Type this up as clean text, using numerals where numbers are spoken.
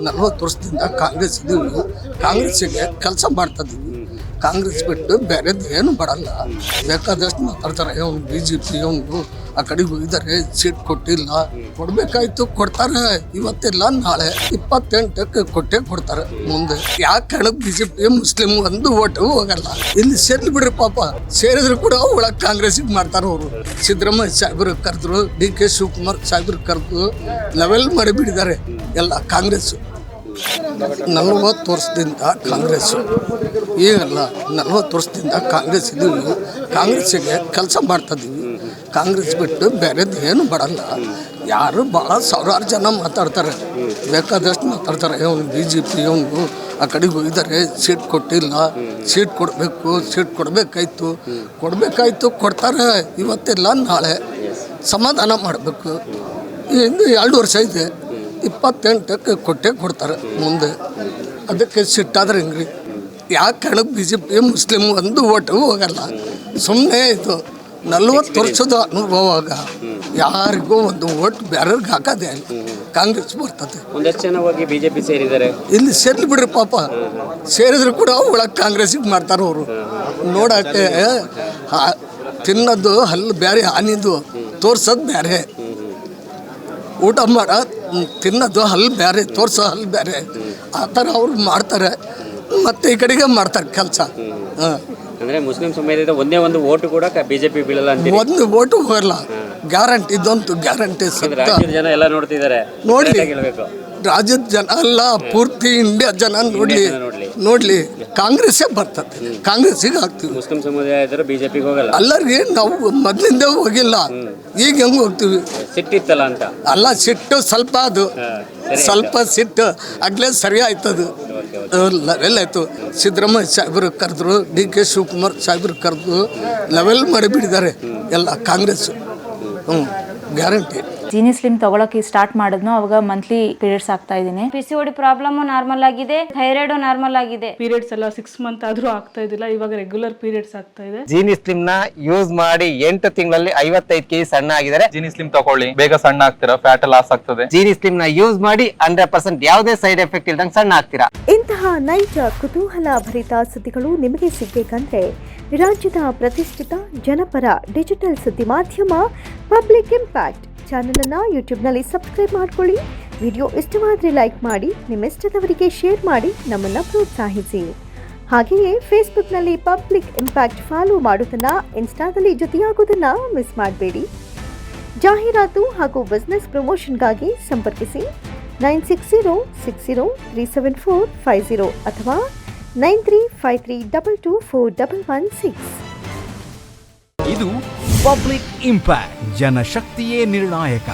40 ವರ್ಷದಿಂದ ಕಾಂಗ್ರೆಸ್ ಇದೀವಿ, ಕಾಂಗ್ರೆಸ್ಸಿಗೆ ಕೆಲಸ ಮಾಡ್ತಾ ಇದ್ದೀವಿ. ಕಾಂಗ್ರೆಸ್ ಬಿಟ್ಟು ಬೇರೆದು ಏನು ಬರಲ್ಲ. ಬೇಕಾದಷ್ಟು ಮಾತಾಡ್ತಾರೆ, ಅವ್ನು BJP ಅವನು ಆ ಕಡೆಗೆ ಹೋಗಿದ್ದಾರೆ, ಸೀಟ್ ಕೊಟ್ಟಿಲ್ಲ, ಕೊಡ್ಬೇಕಾಯ್ತು ಕೊಡ್ತಾರೆ, ಇವತ್ತಿಲ್ಲ ನಾಳೆ 28ಕ್ಕೆ ಕೊಟ್ಟೆ ಕೊಡ್ತಾರೆ. ಮುಂದೆ ಯಾಕೆ ಕಾರಣಕ್ಕೆ BJP ಮುಸ್ಲಿಂ ಒಂದು ಓಟು ಹೋಗಲ್ಲ. ಇಲ್ಲಿ ಸೇರ್ಲಿ ಬಿಡ್ರಿ ಪಾಪ, ಸೇರಿದ್ರು ಕೂಡ ಒಳಗೆ ಕಾಂಗ್ರೆಸ್ಸಿಗೆ ಮಾಡ್ತಾರೆ ಅವರು. ಸಿದ್ದರಾಮಯ್ಯ ಸಾಹೇಬ್ರು ಕರೆದ್ರು, DK ಶಿವಕುಮಾರ್ ಸಾಹೇಬ್ರು ಕರೆದು ಲೆವೆಲ್ ಮಾಡಿಬಿಟ್ಟಿದ್ದಾರೆ ಎಲ್ಲ ಕಾಂಗ್ರೆಸ್. 40 ವರ್ಷದಿಂದ ಕಾಂಗ್ರೆಸ್ಸು, ಈಗಲ್ಲ 40 ವರ್ಷದಿಂದ ಕಾಂಗ್ರೆಸ್ ಇದೀವಿ, ಕಾಂಗ್ರೆಸ್ಸಿಗೆ ಕೆಲಸ ಮಾಡ್ತಾ ಇದ್ದೀವಿ. ಕಾಂಗ್ರೆಸ್ ಬಿಟ್ಟು ಬೇರೆದು ಏನು ಬರಲ್ಲ. ಯಾರು ಭಾಳ ಸಾವಿರಾರು ಜನ ಮಾತಾಡ್ತಾರೆ, ಬೇಕಾದಷ್ಟು ಮಾತಾಡ್ತಾರೆ, ಅವ್ನು BJP ಅವನು ಆ ಕಡೆಗೆ ಹೋಗಿದ್ದಾರೆ, ಸೀಟ್ ಕೊಟ್ಟಿಲ್ಲ, ಸೀಟ್ ಕೊಡಬೇಕು, ಸೀಟ್ ಕೊಡಬೇಕಾಯ್ತು ಕೊಡ್ತಾರೆ, ಇವತ್ತಿಲ್ಲ ನಾಳೆ. ಸಮಾಧಾನ ಮಾಡಬೇಕು. ಇನ್ನು 2 ವರ್ಷ ಇದೆ, 28ಕ್ಕೆ ಕೊಟ್ಟೆ ಕೊಡ್ತಾರೆ ಮುಂದೆ. ಅದಕ್ಕೆ ಸಿಟ್ಟಾದ್ರೆ ಹೆಂಗ್ರಿ? ಯಾಕೆ ಕಾರಣಕ್ಕೆ BJP ಮುಸ್ಲಿಂ ಒಂದು ಓಟು ಹೋಗಲ್ಲ. ಸುಮ್ಮನೆ ಇದು 40 ವರ್ಷದ ಅನುಭವಾಗ ಯಾರಿಗೂ ಒಂದು ಓಟ್ ಬೇರೆಯವ್ರಿಗೆ ಹಾಕೋದೇ ಇಲ್ಲ. ಕಾಂಗ್ರೆಸ್ ಬರ್ತದೆ. ಒಂದಷ್ಟು ಜನ ಹೋಗಿ BJP ಸೇರಿದ್ದಾರೆ. ಇಲ್ಲಿ ಸೇರ್ಲಿ ಬಿಡ್ರಿ ಪಾಪ, ಸೇರಿದ್ರು ಕೂಡ ಒಳಗೆ ಕಾಂಗ್ರೆಸ್ಸಿಗೆ ಮಾಡ್ತಾರೆ ಅವರು. ನೋಡೋಕ್ಕೆ ತಿನ್ನೋದು ಹಲ್ಲು ಬೇರೆ, ಹಾನಿದು ತೋರ್ಸೋದು ಬೇರೆ. ಊಟ ಮಾಡ ತಿನ್ನೋದು ಹಲ್ಲು ಬೇರೆ, ತೋರ್ಸೋ ಹಲ್ಲು ಬೇರೆ. ಆ ಥರ ಅವ್ರು ಮಾಡ್ತಾರೆ, ಮತ್ತೆ ಈ ಕಡೆಗೆ ಮಾಡ್ತಾರೆ ಕೆಲಸ. ಅಂದ್ರೆ ಮುಸ್ಲಿಂ ಸಮುದಾಯದ ಒಂದೇ ಒಂದು ಓಟು ಕೂಡ BJP ಬೀಳಲ್ಲ ಅಂತ. ಒಂದು ಓಟು ಹೋಗಲ್ಲ, ಗ್ಯಾರಂಟಿ, ಇದಂತೂ ಗ್ಯಾರಂಟಿ. ರಾಜ್ಯದ ಜನ ಎಲ್ಲ ನೋಡ್ತಿದ್ದಾರೆ, ನೋಡ್ಲಿ, ರಾಜ್ಯದ ಜನ ಅಲ್ಲ, ಪೂರ್ತಿ ಇಂಡಿಯಾ ಜನ ನೋಡ್ಲಿ ಕಾಂಗ್ರೆಸ್ಸೇ ಬರ್ತದೆ, ಕಾಂಗ್ರೆಸ್ಸಿಗೆ ಹಾಕ್ತೀವಿ. ಮುಸ್ಲಿಂ ಸಮುದಾಯದವರು BJPಗೆ ಹೋಗಲ್ಲ. ಅಲ್ಲರಿ, ನಾವು ಮೊದಲಿಂದ ಹೋಗಿಲ್ಲ, ಈಗ ಹೆಂಗೆ ಹೋಗ್ತೀವಿ? ಸಿಟ್ಟಿತ್ತಲ್ಲ ಅಂತ ಅಲ್ಲ, ಸಿಟ್ಟು ಸ್ವಲ್ಪ, ಅದು ಸ್ವಲ್ಪ ಸಿಟ್ಟು ಆಗ್ಲೇ ಸರಿ ಆಯ್ತದು, ಲೆವೆಲ್ ಆಯಿತು. ಸಿದ್ದರಾಮಯ್ಯ ಸಾಹೇಬ್ರು ಕರೆದ್ರು, DK ಶಿವಕುಮಾರ್ ಸಾಹೇಬ್ರು ಕರೆದು ಲೆವೆಲ್ ಮಾಡಿಬಿಟ್ಟಿದ್ದಾರೆ ಎಲ್ಲ ಕಾಂಗ್ರೆಸ್ಸು. ಗ್ಯಾರಂಟಿ. ಜೀನಿ ಸ್ಲಿಮ್ ತಗೊಳಕ್ಕೆ ಸ್ಟಾರ್ಟ್ ಮಾಡಿದ್ನು, ಅವಾಗ ಮಂತ್ಲಿ ಪೀರಿಯಡ್ಸ್ ಆಗ್ತಾ ಇದ್ದೀನಿ. PCOD ಪ್ರಾಬ್ಲಮ್ ನಾರ್ಮಲ್ ಆಗಿದೆ, ಥೈರಾಯ್ಡ್ ನಾರ್ಮಲ್ ಆಗಿದೆ. ಪೀರಿಯಡ್ಸ್ ಎಲ್ಲ 6 ಮಂತ್ ಆದ್ರೂ ಆಗ್ತಾ ಇದ್ದಿಲ್ಲ, ಇವಾಗ ರೆಗ್ಯುಲರ್ ಪೀರಿಯಡ್ಸ್ ಆಗ್ತಾ ಇದೆ. ಜೀನಿ ಸ್ಲಿಮ್ ನ ಯೂಸ್ ಮಾಡಿ 8 ತಿಂಗಳಲ್ಲಿ 55 kg ಸಣ್ಣ ಆಗಿದ್ದಾರೆ. ಜೀನಿ ಸ್ಲಿಮ್ ತಗೊಳ್ಳಿ, ಬೇಗ ಸಣ್ಣ ಆಗ್ತೀರಾ, ಫ್ಯಾಟ್ ಲಾಸ್ ಆಗ್ತದೆ. ಜೀನಿ ಸ್ಲಿಮ್ ನ ಯೂಸ್ ಮಾಡಿ 100% ಯಾವುದೇ ಸೈಡ್ ಎಫೆಕ್ಟ್ ಇಲ್ದಂಗೆ ಸಣ್ಣ ಆಗ್ತೀರಾ. ಇಂತಹ ನೈಜ ಕುತೂಹಲ ಭರಿತ ಸುದ್ದಿಗಳು ನಿಮಗೆ ಸಿಗಬೇಕಂದ್ರೆ ರಾಜ್ಯದ ಪ್ರತಿಷ್ಠಿತ ಜನಪರ ಡಿಜಿಟಲ್ ಸುದ್ದಿ ಮಾಧ್ಯಮ ಪಬ್ಲಿಕ್ ಇಂಪ್ಯಾಕ್ಟ್ ಚಾನೆಲ್ ಅನ್ನು ಯೂಟ್ಯೂಬ್ನಲ್ಲಿ ಸಬ್ಸ್ಕ್ರೈಬ್ ಮಾಡ್ಕೊಳ್ಳಿ. ವಿಡಿಯೋ ಇಷ್ಟವಾದರೆ ಲೈಕ್ ಮಾಡಿ, ನಿಮ್ಮ ಇಷ್ಟದವರಿಗೆ ಶೇರ್ ಮಾಡಿ ನಮ್ಮನ್ನು ಪ್ರೋತ್ಸಾಹಿಸಿ. ಹಾಗೆಯೇ ಫೇಸ್ಬುಕ್ನಲ್ಲಿ ಪಬ್ಲಿಕ್ ಇಂಪ್ಯಾಕ್ಟ್ ಫಾಲೋ ಮಾಡೋದನ್ನು, ಇನ್ಸ್ಟಾದಲ್ಲಿ ಜೊತೆಯಾಗೋದನ್ನು ಮಿಸ್ ಮಾಡಬೇಡಿ. ಜಾಹೀರಾತು ಹಾಗೂ ಬಿಸ್ನೆಸ್ ಪ್ರಮೋಷನ್ಗಾಗಿ ಸಂಪರ್ಕಿಸಿ 9606037450 ಅಥವಾ 9353224116. ಇದು ಪಬ್ಲಿಕ್ ಇಂಪ್ಯಾಕ್ಟ್, ಜನಶಕ್ತಿಯೇ ನಿರ್ಣಾಯಕ.